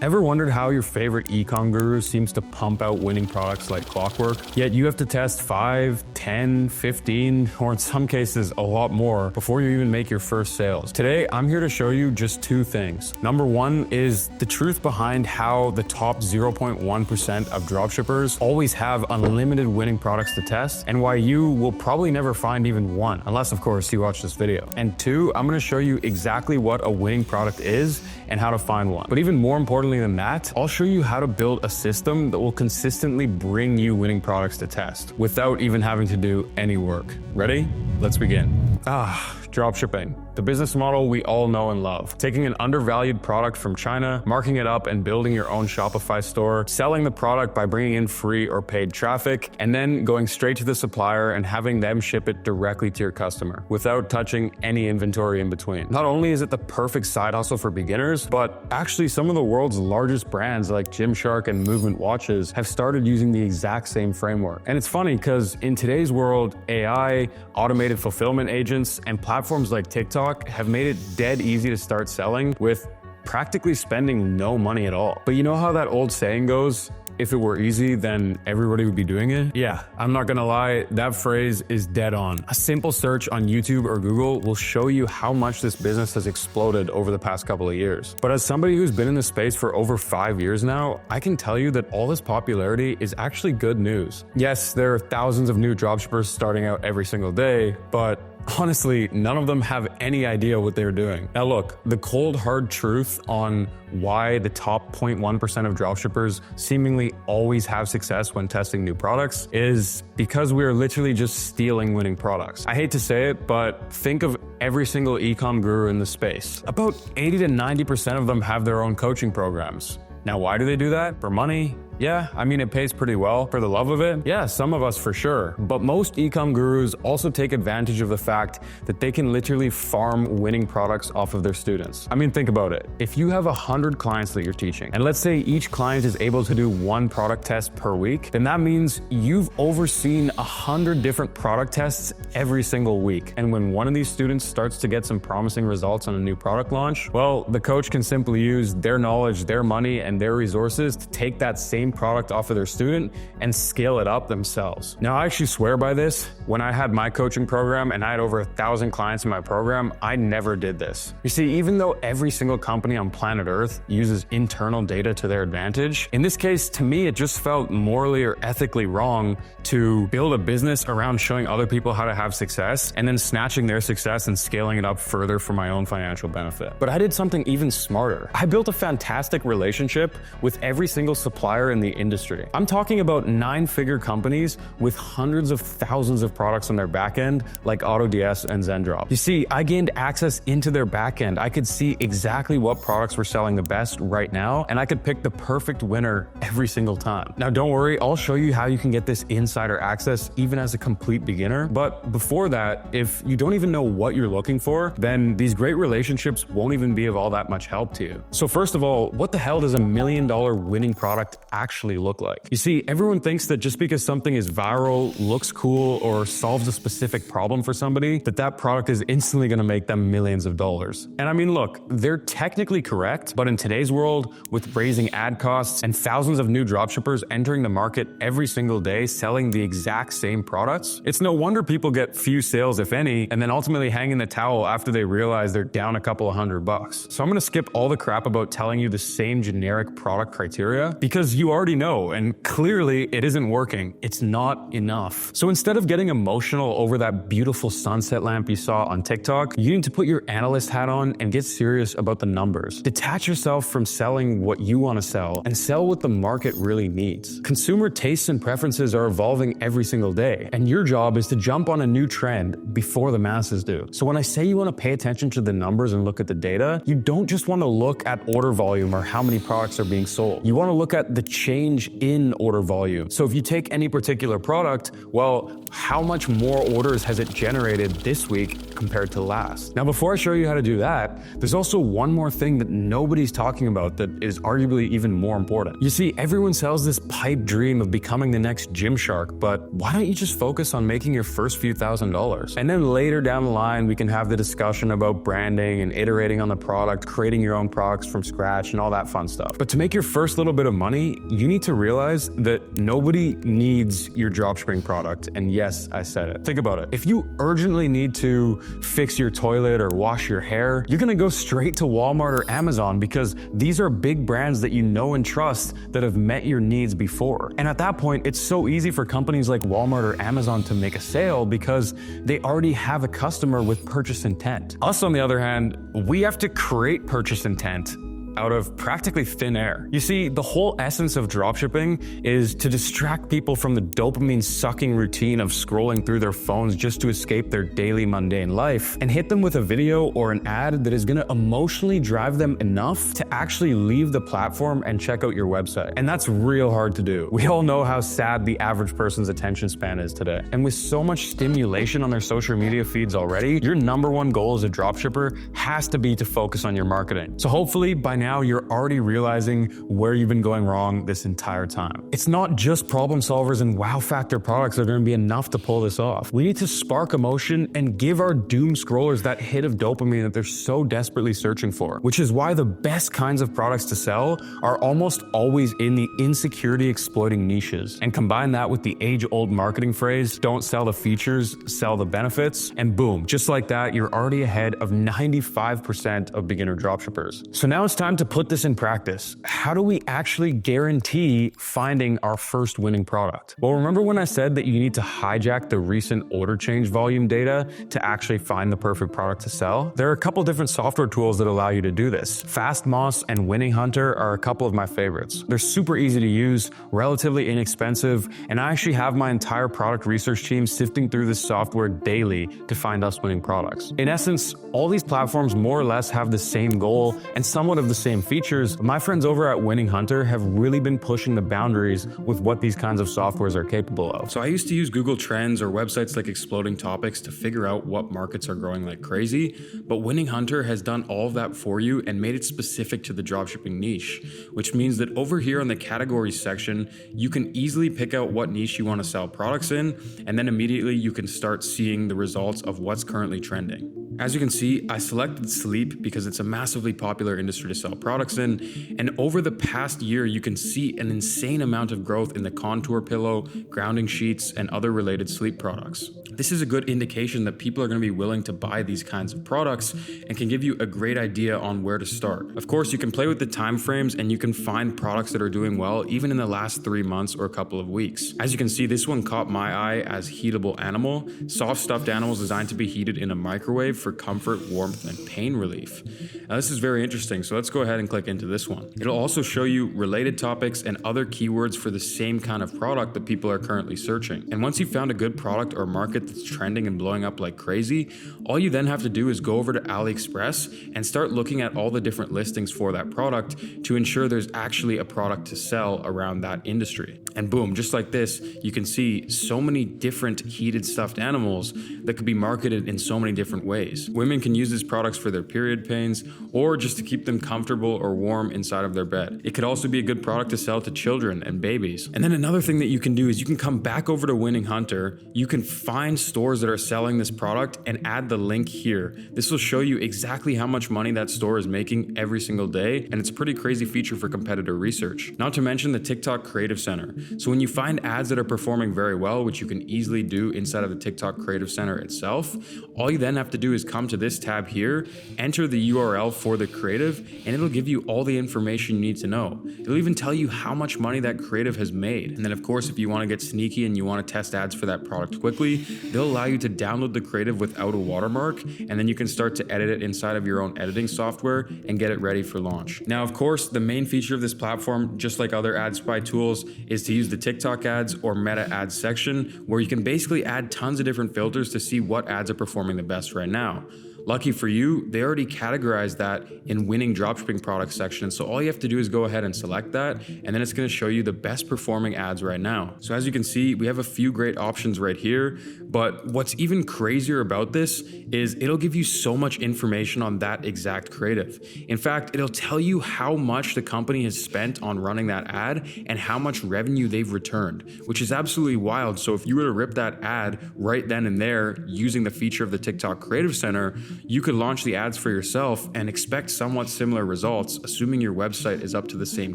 Ever wondered how your favorite ecom guru seems to pump out winning products like clockwork, yet you have to test 5, 10, 15, or in some cases a lot more before you even make your first sales? Today, I'm here to show you just two things. Number one is the truth behind how the top 0.1% of dropshippers always have unlimited winning products to test, and why you will probably never find even one, unless of course you watch this video. And two, I'm gonna show you exactly what a winning product is and how to find one. But even more importantly than that, I'll show you how to build a system that will consistently bring you winning products to test without even having to do any work. Ready? Let's begin. Dropshipping. The business model we all know and love. Taking an undervalued product from China, marking it up and building your own Shopify store, selling the product by bringing in free or paid traffic, and then going straight to the supplier and having them ship it directly to your customer without touching any inventory in between. Not only is it the perfect side hustle for beginners, but actually some of the world's largest brands like Gymshark and Movement Watches have started using the exact same framework. And it's funny because in today's world, AI, automated fulfillment agents, and platforms like TikTok have made it dead easy to start selling with practically spending no money at all. But you know how that old saying goes, if it were easy, then everybody would be doing it? Yeah, I'm not gonna lie, that phrase is dead on. A simple search on YouTube or Google will show you how much this business has exploded over the past couple of years. But as somebody who's been in this space for over 5 years now, I can tell you that all this popularity is actually good news. Yes, there are thousands of new dropshippers starting out every single day, but honestly, none of them have any idea what they're doing. Now look, the cold hard truth on why the top 0.1% of dropshippers seemingly always have success when testing new products is because we are literally just stealing winning products. I hate to say it, but think of every single ecom guru in the space. About 80 to 90% of them have their own coaching programs. Now, why do they do that? For money? Yeah, I mean, it pays pretty well. For the love of it? Yeah, some of us for sure. But most ecom gurus also take advantage of the fact that they can literally farm winning products off of their students. I mean, think about it. If you have 100 clients that you're teaching, and let's say each client is able to do one product test per week, then that means you've overseen 100 different product tests every single week. And when one of these students starts to get some promising results on a new product launch, well, the coach can simply use their knowledge, their money, and their resources to take that same product off of their student and scale it up themselves. Now, I actually swear by this. When I had my coaching program and I had over 1,000 clients in my program, I never did this. You see, even though every single company on planet Earth uses internal data to their advantage, in this case, to me, it just felt morally or ethically wrong to build a business around showing other people how to have success and then snatching their success and scaling it up further for my own financial benefit. But I did something even smarter. I built a fantastic relationship with every single supplier in the industry. I'm talking about 9-figure companies with hundreds of thousands of products on their backend, like AutoDS and Zendrop. You see, I gained access into their backend. I could see exactly what products were selling the best right now, and I could pick the perfect winner every single time. Now, don't worry, I'll show you how you can get this insider access even as a complete beginner. But before that, if you don't even know what you're looking for, then these great relationships won't even be of all that much help to you. So first of all, what the hell does $1 million winning product actually look like? You see, everyone thinks that just because something is viral, looks cool, or solves a specific problem for somebody, that product is instantly gonna make them millions of dollars. And I mean, look, they're technically correct, but in today's world, with raising ad costs and thousands of new dropshippers entering the market every single day selling the exact same products, it's no wonder people get few sales, if any, and then ultimately hang in the towel after they realize they're down a couple of $100. So I'm gonna skip all the crap about telling you the same generic product criteria because you already know, and clearly it isn't working. It's not enough. So instead of getting emotional over that beautiful sunset lamp you saw on TikTok, you need to put your analyst hat on and get serious about the numbers. Detach yourself from selling what you want to sell and sell what the market really needs. Consumer tastes and preferences are evolving every single day, and your job is to jump on a new trend before the masses do. So when I say you want to pay attention to the numbers and look at the data, you don't just want to look at order volume or how many products are being sold. You want to look at the change in order volume. So if you take any particular product, well, how much more orders has it generated this week compared to last? Now, before I show you how to do that, there's also one more thing that nobody's talking about that is arguably even more important. You see, everyone sells this pipe dream of becoming the next Gymshark, but why don't you just focus on making your first few $1,000s? And then later down the line, we can have the discussion about branding and iterating on the product, creating your own products from scratch and all that fun stuff. But to make your first little bit of money, you need to realize that nobody needs your dropshipping product. And yes, I said it. Think about it. If you urgently need to fix your toilet or wash your hair, you're gonna go straight to Walmart or Amazon because these are big brands that you know and trust that have met your needs before. And at that point, it's so easy for companies like Walmart or Amazon to make a sale because they already have a customer with purchase intent. Us, on the other hand, we have to create purchase intent out of practically thin air. You see, the whole essence of dropshipping is to distract people from the dopamine-sucking routine of scrolling through their phones just to escape their daily mundane life, and hit them with a video or an ad that is gonna emotionally drive them enough to actually leave the platform and check out your website. And that's real hard to do. We all know how sad the average person's attention span is today. And with so much stimulation on their social media feeds already, your number one goal as a dropshipper has to be to focus on your marketing. So hopefully by now you're already realizing where you've been going wrong this entire time. It's not just problem solvers and wow factor products that are going to be enough to pull this off. We need to spark emotion and give our doom scrollers that hit of dopamine that they're so desperately searching for, which is why the best kinds of products to sell are almost always in the insecurity exploiting niches. And combine that with the age-old marketing phrase, don't sell the features, sell the benefits, and boom, just like that, you're already ahead of 95% of beginner dropshippers. So now it's time to put this in practice. How do we actually guarantee finding our first winning product? Well, remember when I said that you need to hijack the recent order change volume data to actually find the perfect product to sell? There are a couple different software tools that allow you to do this. FastMoss and Winning Hunter are a couple of my favorites. They're super easy to use, relatively inexpensive, and I actually have my entire product research team sifting through this software daily to find us winning products. In essence, all these platforms more or less have the same goal and somewhat of the same features. My friends over at Winning Hunter have really been pushing the boundaries with what these kinds of softwares are capable of. So I used to use Google Trends or websites like Exploding Topics to figure out what markets are growing like crazy, but Winning Hunter has done all of that for you and made it specific to the dropshipping niche, which means that over here on the categories section, you can easily pick out what niche you want to sell products in, and then immediately you can start seeing the results of what's currently trending. As you can see, I selected sleep because it's a massively popular industry to sell products in, and over the past year, you can see an insane amount of growth in the contour pillow, grounding sheets, and other related sleep products. This is a good indication that people are going to be willing to buy these kinds of products and can give you a great idea on where to start. Of course, you can play with the time frames and you can find products that are doing well even in the last 3 months or a couple of weeks. As you can see, this one caught my eye as heatable animal, soft stuffed animals designed to be heated in a microwave for comfort, warmth, and pain relief. Now this is very interesting, so let's go ahead and click into this one. It'll also show you related topics and other keywords for the same kind of product that people are currently searching. And once you've found a good product or market that's trending and blowing up like crazy, all you then have to do is go over to AliExpress and start looking at all the different listings for that product to ensure there's actually a product to sell around that industry. And boom, just like this, you can see so many different heated stuffed animals that could be marketed in so many different ways. Women can use these products for their period pains or just to keep them comfortable or warm inside of their bed. It could also be a good product to sell to children and babies. And then another thing that you can do is you can come back over to Winning Hunter. You can find stores that are selling this product and add the link here. This will show you exactly how much money that store is making every single day, and it's a pretty crazy feature for competitor research. Not to mention the TikTok Creative Center. So when you find ads that are performing very well, which you can easily do inside of the TikTok Creative Center itself, all you then have to do is come to this tab here, enter the URL for the creative, and it'll give you all the information you need to know. It'll even tell you how much money that creative has made. And then of course, if you want to get sneaky and you want to test ads for that product quickly, they'll allow you to download the creative without a watermark, and then you can start to edit it inside of your own editing software and get it ready for launch. Now, of course, the main feature of this platform, just like other ad spy tools, is to use the TikTok ads or meta ads section, where you can basically add tons of different filters to see what ads are performing the best right now. Lucky for you, they already categorized that in winning dropshipping products section. So all you have to do is go ahead and select that, and then it's going to show you the best performing ads right now. So as you can see, we have a few great options right here, but what's even crazier about this is it'll give you so much information on that exact creative. In fact, it'll tell you how much the company has spent on running that ad and how much revenue they've returned, which is absolutely wild. So if you were to rip that ad right then and there using the feature of the TikTok Creative Center, you could launch the ads for yourself and expect somewhat similar results, assuming your website is up to the same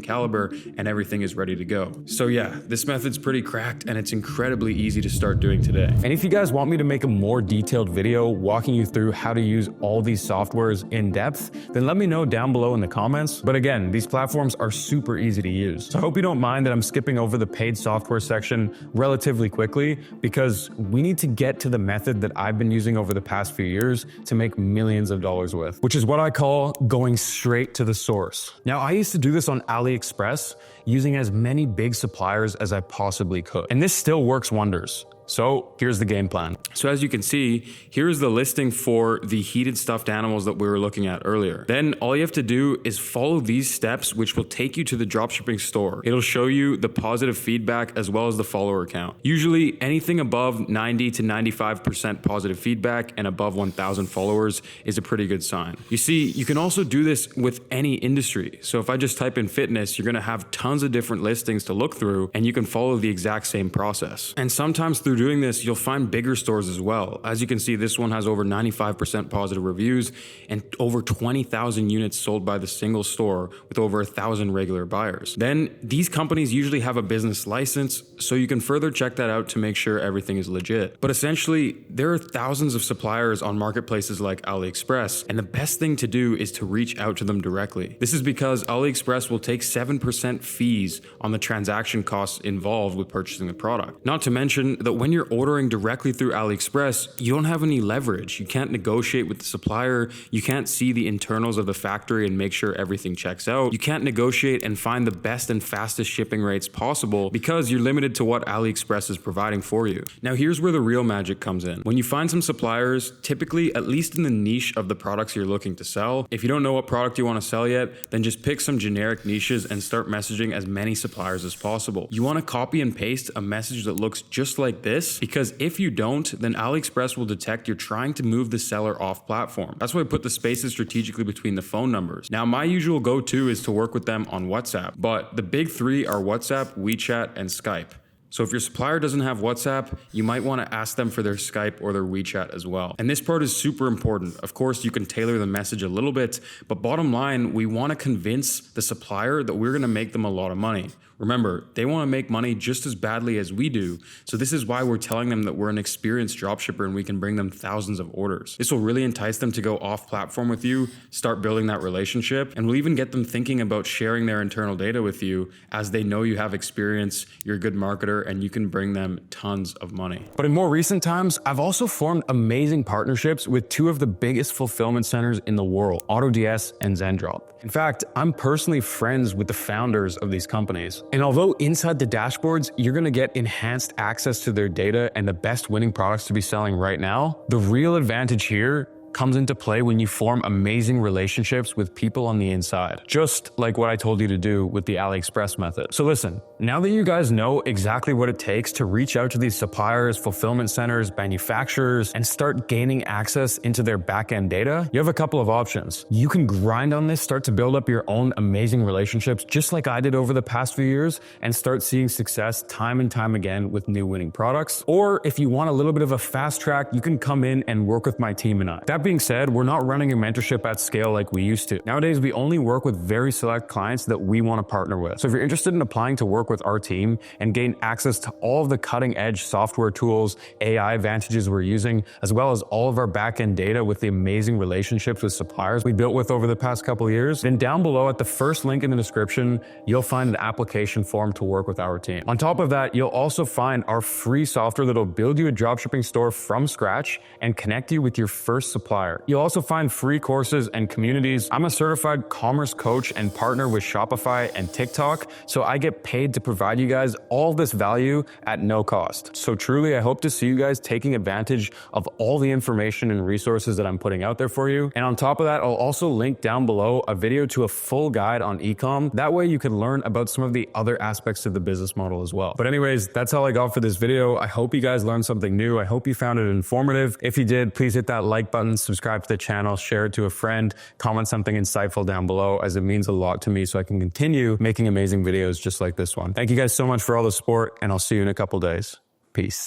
caliber and everything is ready to go. So yeah, this method's pretty cracked and it's incredibly easy to start doing today. And if you guys want me to make a more detailed video walking you through how to use all these softwares in depth, then let me know down below in the comments. But again, these platforms are super easy to use. So I hope you don't mind that I'm skipping over the paid software section relatively quickly, because we need to get to the method that I've been using over the past few years to make millions of dollars with, which is what I call going straight to the source. Now, I used to do this on AliExpress using as many big suppliers as I possibly could, and this still works wonders. So here's the game plan. So as you can see, here's the listing for the heated stuffed animals that we were looking at earlier. Then all you have to do is follow these steps, which will take you to the dropshipping store. It'll show you the positive feedback as well as the follower count. Usually anything above 90 to 95% positive feedback and above 1,000 followers is a pretty good sign. You see, you can also do this with any industry. So if I just type in fitness, you're gonna have tons of different listings to look through, and you can follow the exact same process. And sometimes through doing this, you'll find bigger stores as well. As you can see, this one has over 95% positive reviews and over 20,000 units sold by the single store with over 1,000 regular buyers. Then these companies usually have a business license, so you can further check that out to make sure everything is legit. But essentially, there are thousands of suppliers on marketplaces like AliExpress, and the best thing to do is to reach out to them directly. This is because AliExpress will take 7% fees on the transaction costs involved with purchasing the product. Not to mention that when you're ordering directly through AliExpress, you don't have any leverage. You can't negotiate with the supplier. You can't see the internals of the factory and make sure everything checks out. You can't negotiate and find the best and fastest shipping rates possible because you're limited to what AliExpress is providing for you. Now, here's where the real magic comes in. When you find some suppliers, typically at least in the niche of the products you're looking to sell, if you don't know what product you want to sell yet, then just pick some generic niches and start messaging as many suppliers as possible. You want to copy and paste a message that looks just like this, because if you don't, then AliExpress will detect you're trying to move the seller off platform. That's why I put the spaces strategically between the phone numbers. Now, my usual go-to is to work with them on WhatsApp, but the big three are WhatsApp, WeChat, and Skype. So if your supplier doesn't have WhatsApp, you might want to ask them for their Skype or their WeChat as well. And this part is super important. Of course, you can tailor the message a little bit, but bottom line, we want to convince the supplier that we're going to make them a lot of money. Remember, they want to make money just as badly as we do. So this is why we're telling them that we're an experienced dropshipper and we can bring them thousands of orders. This will really entice them to go off platform with you, start building that relationship, and we'll even get them thinking about sharing their internal data with you as they know you have experience, you're a good marketer, and you can bring them tons of money. But in more recent times, I've also formed amazing partnerships with two of the biggest fulfillment centers in the world, AutoDS and Zendrop. In fact, I'm personally friends with the founders of these companies. And although inside the dashboards, you're gonna get enhanced access to their data and the best winning products to be selling right now, the real advantage here comes into play when you form amazing relationships with people on the inside, just like what I told you to do with the AliExpress method. So listen, now that you guys know exactly what it takes to reach out to these suppliers, fulfillment centers, manufacturers, and start gaining access into their back-end data, you have a couple of options. You can grind on this, start to build up your own amazing relationships, just like I did over the past few years, and start seeing success time and time again with new winning products. Or if you want a little bit of a fast track, you can come in and work with my team and I. That being said, we're not running a mentorship at scale like we used to. Nowadays, we only work with very select clients that we want to partner with. So if you're interested in applying to work with our team and gain access to all of the cutting edge software tools, AI advantages we're using, as well as all of our back-end data with the amazing relationships with suppliers we built with over the past couple of years, then down below at the first link in the description, you'll find an application form to work with our team. On top of that, you'll also find our free software that'll build you a dropshipping store from scratch and connect you with your first supplier Supplier. You'll also find free courses and communities. I'm a certified commerce coach and partner with Shopify and TikTok, so I get paid to provide you guys all this value at no cost. So truly, I hope to see you guys taking advantage of all the information and resources that I'm putting out there for you. And on top of that, I'll also link down below a video to a full guide on Ecom. That way you can learn about some of the other aspects of the business model as well. But anyways, that's all I got for this video. I hope you guys learned something new. I hope you found it informative. If you did, please hit that like button, subscribe to the channel, share it to a friend, comment something insightful down below, as it means a lot to me so I can continue making amazing videos just like this one. Thank you guys so much for all the support, and I'll see you in a couple days. Peace.